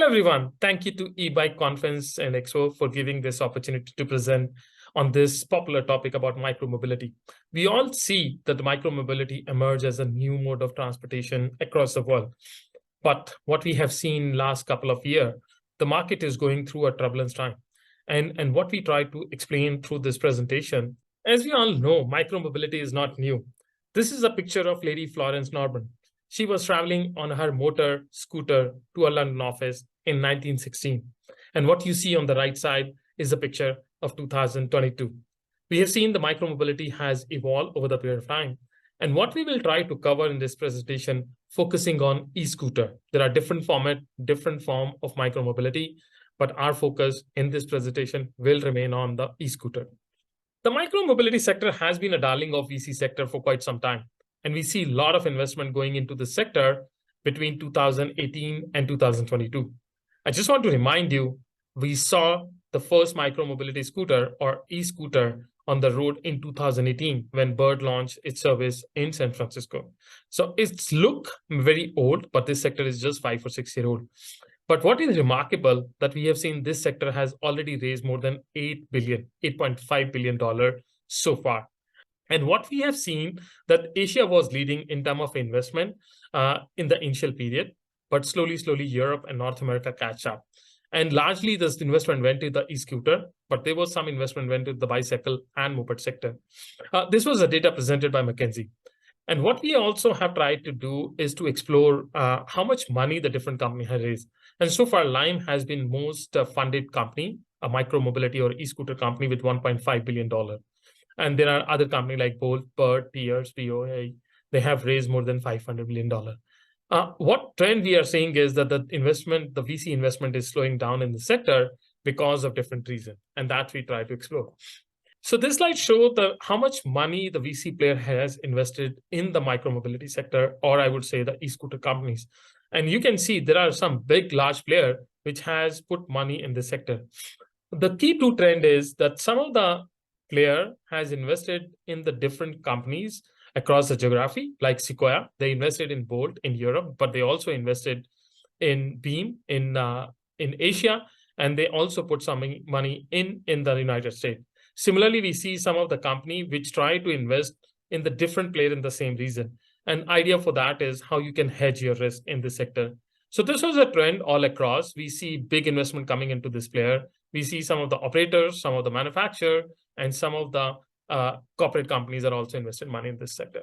Hello, everyone. Thank you to eBike Conference and Expo for giving this opportunity to present on this popular topic about micromobility. We all see that the micromobility emerged as a new mode of transportation across the world. But what we have seen last couple of years, the market is going through a turbulence time. And what we try to explain through this presentation, as we all know, micromobility is not new. This is a picture of Lady Florence Norman. She was traveling on her motor scooter to a London office in 1916. And what you see on the right side is a picture of 2022. We have seen the micromobility has evolved over the period of time. And what we will try to cover in this presentation, focusing on e-scooter. There are different format, different form of micromobility, but our focus in this presentation will remain on the e-scooter. The micromobility sector has been a darling of VC sector for quite some time. And we see a lot of investment going into the sector between 2018 and 2022. I just want to remind you, we saw the first micromobility scooter or e-scooter on the road in 2018 when Bird launched its service in San Francisco. So it's look very old, but this sector is just 5 or 6 years old. But what is remarkable that we have seen this sector has already raised more than $8.5 billion so far. And what we have seen that Asia was leading in terms of investment in the initial period, but slowly, Europe and North America catch up. And largely this investment went to the e-scooter, but there was some investment went to the bicycle and moped sector. This was the data presented by McKinsey. And what we also have tried to do is to explore how much money the different company has raised. And so far, Lime has been most funded company, a micromobility or e-scooter company with $1.5 billion. And there are other companies like Bolt, Bird, Pierce, BOA. They have raised more than $500 million. What trend we are seeing is that the VC investment is slowing down in the sector because of different reasons. And that we try to explore. So this slide shows how much money the VC player has invested in the micromobility sector, or I would say the e-scooter companies. And you can see there are some big, large player which has put money in the sector. The key to trend is that some of the player has invested in the different companies across the geography, like Sequoia. They invested in Bolt in Europe, but they also invested in Beam in Asia, and they also put some money in the United States. Similarly, we see some of the company which try to invest in the different player in the same region. An idea for that is how you can hedge your risk in this sector. So this was a trend all across. We see big investment coming into this player. We see some of the operators, some of the manufacturer, and some of the corporate companies are also invested money in this sector.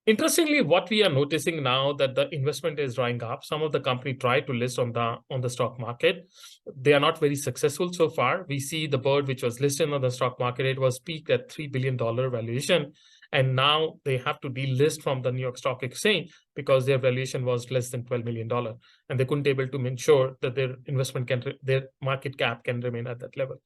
Interestingly, what we are noticing now that the investment is drying up. Some of the company try to list on the stock market. They are not very successful so far. We see the Bird, which was listed on the stock market, it was peaked at $3 billion valuation. And now they have to delist from the New York Stock Exchange because their valuation was less than $12 million. And they couldn't able to ensure that their their market cap can remain at that level.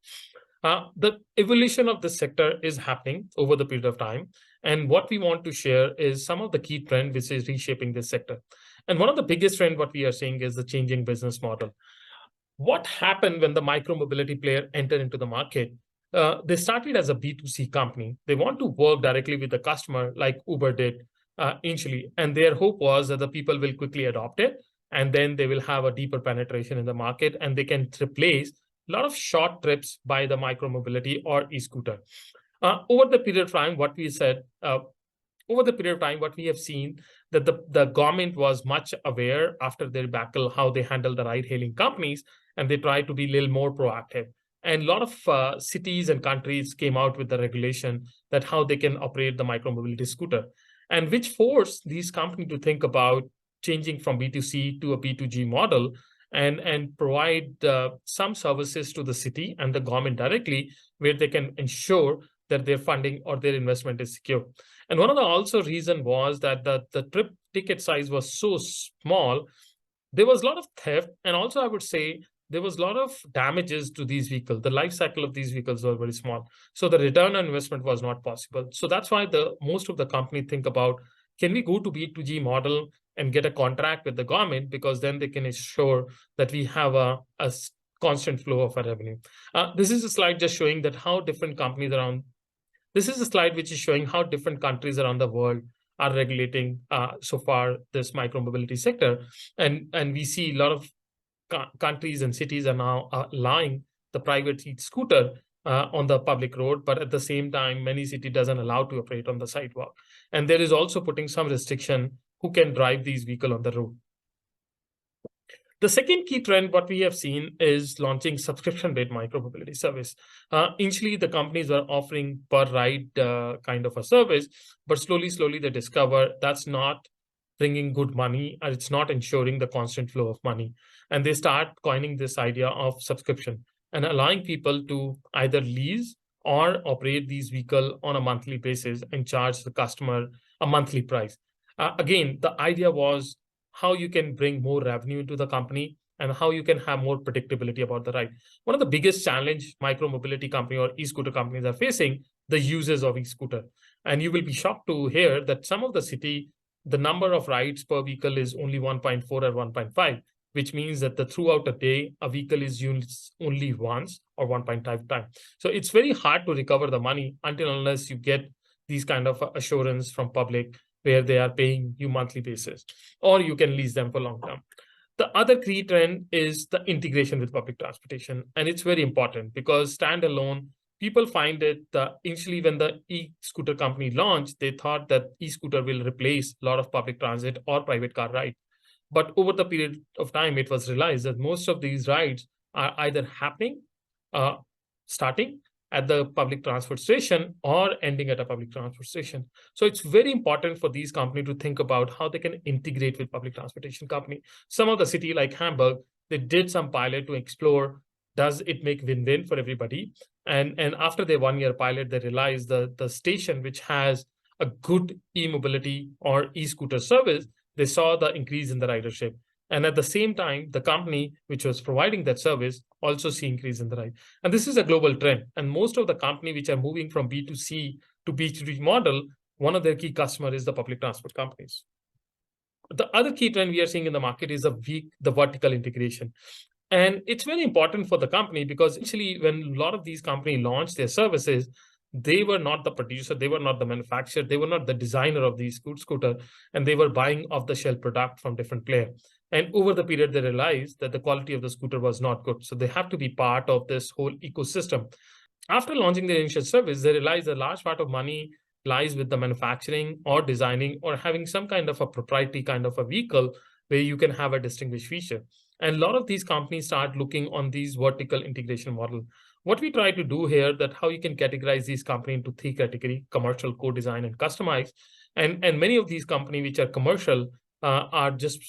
The evolution of this sector is happening over the period of time. And what we want to share is some of the key trends which is reshaping this sector. And one of the biggest trends what we are seeing is the changing business model. What happened when the micromobility player entered into the market? They started as a B2C company. They want to work directly with the customer like Uber did initially. And their hope was that the people will quickly adopt it. And then they will have a deeper penetration in the market and they can replace a lot of short trips by the micromobility or e-scooter. Over the period of time, what we have seen that the government was much aware after their debacle how they handle the ride-hailing companies, and they try to be a little more proactive. And a lot of cities and countries came out with the regulation that how they can operate the micromobility scooter, and which forced these companies to think about changing from B2C to a B2G model and provide some services to the city and the government directly where they can ensure that their funding or their investment is secure. And one of the also reason was that the trip ticket size was so small, there was a lot of theft. And also I would say there was a lot of damages to these vehicles. The life cycle of these vehicles were very small. So the return on investment was not possible. So that's why most of the company think about, can we go to B2G model and get a contract with the government, because then they can ensure that we have a constant flow of our revenue. This is a slide just showing that how different companies around. This is a slide which is showing how different countries around the world are regulating so far this micromobility sector. And we see a lot of countries and cities are now allowing the private scooter on the public road, but at the same time, many city doesn't allow to operate on the sidewalk. And there is also putting some restriction who can drive these vehicle on the road. The second key trend, what we have seen, is launching subscription-based micromobility service. Initially, the companies were offering per ride kind of a service, but slowly they discover that's not bringing good money, and it's not ensuring the constant flow of money. And they start coining this idea of subscription and allowing people to either lease or operate these vehicles on a monthly basis and charge the customer a monthly price. Again, the idea was how you can bring more revenue into the company and how you can have more predictability about the ride. One of the biggest challenge micromobility company or e-scooter companies are facing, the users of e-scooter. And you will be shocked to hear that some of the city, the number of rides per vehicle is only 1.4 or 1.5, which means that throughout a day, a vehicle is used only once or 1.5 times. So it's very hard to recover the money until unless you get these kind of assurance from public where they are paying you monthly basis, or you can lease them for long term. The other key trend is the integration with public transportation. And it's very important because standalone, people find it initially when the e-scooter company launched, they thought that e-scooter will replace a lot of public transit or private car rides. But over the period of time, it was realized that most of these rides are either happening, starting at the public transport station or ending at a public transport station. So it's very important for these companies to think about how they can integrate with public transportation company. Some of the city like Hamburg, they did some pilot to explore, does it make win-win for everybody? And after their 1 year pilot, they realized the station which has a good e-mobility or e-scooter service, they saw the increase in the ridership. And at the same time, the company which was providing that service also see increase in the ride. And this is a global trend. And most of the company which are moving from B2C to B2B model, one of their key customers is the public transport companies. The other key trend we are seeing in the market is the vertical integration. And it's very important for the company because actually when a lot of these companies launched their services, they were not the producer, they were not the manufacturer, they were not the designer of these scooter, and they were buying off-the-shelf product from different players. And over the period, they realized that the quality of the scooter was not good. So they have to be part of this whole ecosystem. After launching their initial service, they realized a large part of money lies with the manufacturing or designing or having some kind of a proprietary kind of a vehicle where you can have a distinguished feature. And a lot of these companies start looking on these vertical integration model. What we try to do here, that how you can categorize these companies into three categories: commercial, co-design, and customized. And many of these companies which are commercial are just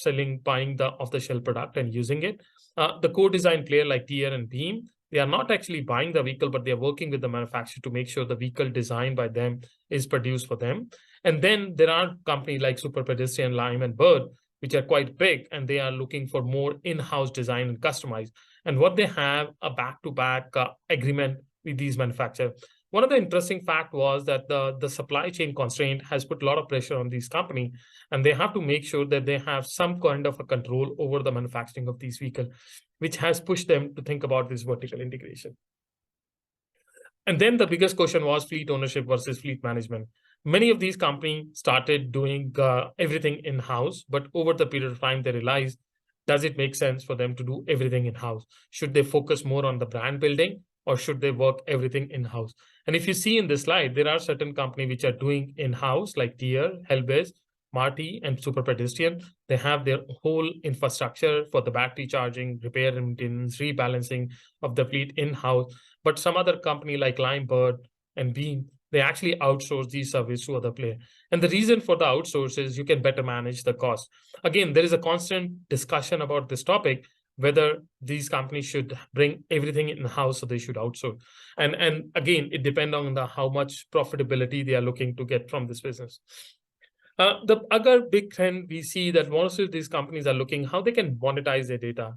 buying the off-the-shelf product and using it. The co-design player like Tier and Beam, they are not actually buying the vehicle, but they are working with the manufacturer to make sure the vehicle designed by them is produced for them. And then there are companies like Super Pedestrian, Lime, and Bird, which are quite big, and they are looking for more in-house design and customized. And what they have a back-to-back agreement with these manufacturers. One of the interesting fact was that the supply chain constraint has put a lot of pressure on these companies, and they have to make sure that they have some kind of a control over the manufacturing of these vehicles, which has pushed them to think about this vertical integration. And then the biggest question was fleet ownership versus fleet management. Many of these companies started doing everything in-house, but over the period of time, they realized, does it make sense for them to do everything in-house? Should they focus more on the brand building, or should they work everything in-house? And if you see in this slide, there are certain companies which are doing in-house, like Tier, Hellbase, Marty, and Super Pedestrian. They have their whole infrastructure for the battery charging, repair and maintenance, rebalancing of the fleet in-house. But some other company like Lime, Bird, and Beam, they actually outsource these services to other players. And the reason for the outsource is you can better manage the cost. Again, there is a constant discussion about this topic, whether these companies should bring everything in-house or they should outsource. And again, it depends on how much profitability they are looking to get from this business. The other big trend we see that most of these companies are looking how they can monetize their data.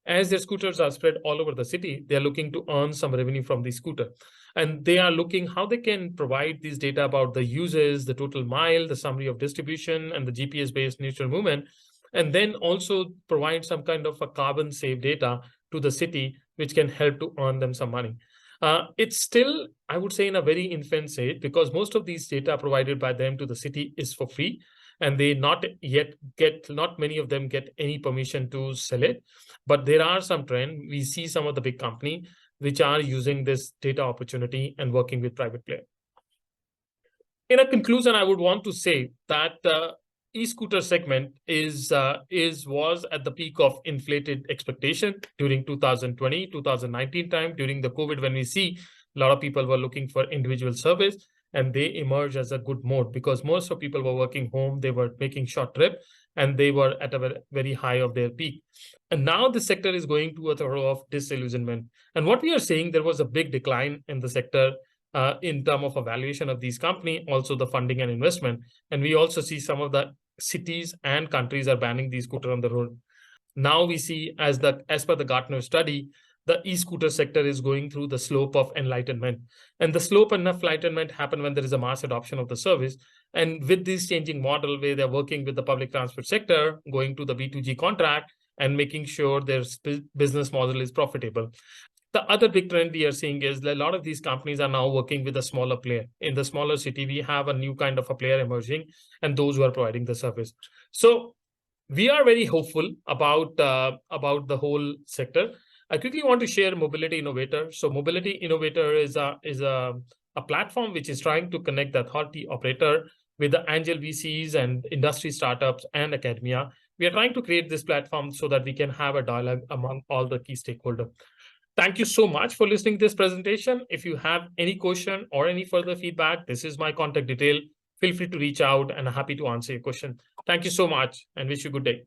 As their scooters are spread all over the city, they are looking to earn some revenue from the scooter. And they are looking how they can provide these data about the users, the total mile, the summary of distribution, and the GPS-based neutral movement, and then also provide some kind of a carbon save data to the city, which can help to earn them some money. It's still, I would say, in a very infant stage, because most of these data provided by them to the city is for free, and they not many of them get any permission to sell it. But there are some trend. We see some of the big company which are using this data opportunity and working with private players. In a conclusion, I would want to say that e-scooter segment was at the peak of inflated expectation during 2020, 2019 time, during the COVID, when we see a lot of people were looking for individual service, and they emerged as a good mode because most of people were working home, they were making short trip, and they were at a very high of their peak. And now the sector is going to a thorough of disillusionment. And what we are seeing, there was a big decline in the sector in terms of evaluation of these company, also the funding and investment. And we also see some of the cities and countries are banning these scooter on the road. Now we see, as per the Gartner study, the e-scooter sector is going through the slope of enlightenment. And the slope of enlightenment happen when there is a mass adoption of the service. And with this changing model where they're working with the public transport sector, going to the B2G contract and making sure their business model is profitable. The other big trend we are seeing is that a lot of these companies are now working with a smaller player. In the smaller city, we have a new kind of a player emerging, and those who are providing the service. So we are very hopeful about the whole sector. I quickly want to share Mobility Innovator. So Mobility Innovator is a platform which is trying to connect the authority operator with the angel VCs and industry startups and academia. We are trying to create this platform so that we can have a dialogue among all the key stakeholders. Thank you so much for listening to this presentation. If you have any question or any further feedback, this is my contact detail. Feel free to reach out, and I'm happy to answer your question. Thank you so much and wish you a good day.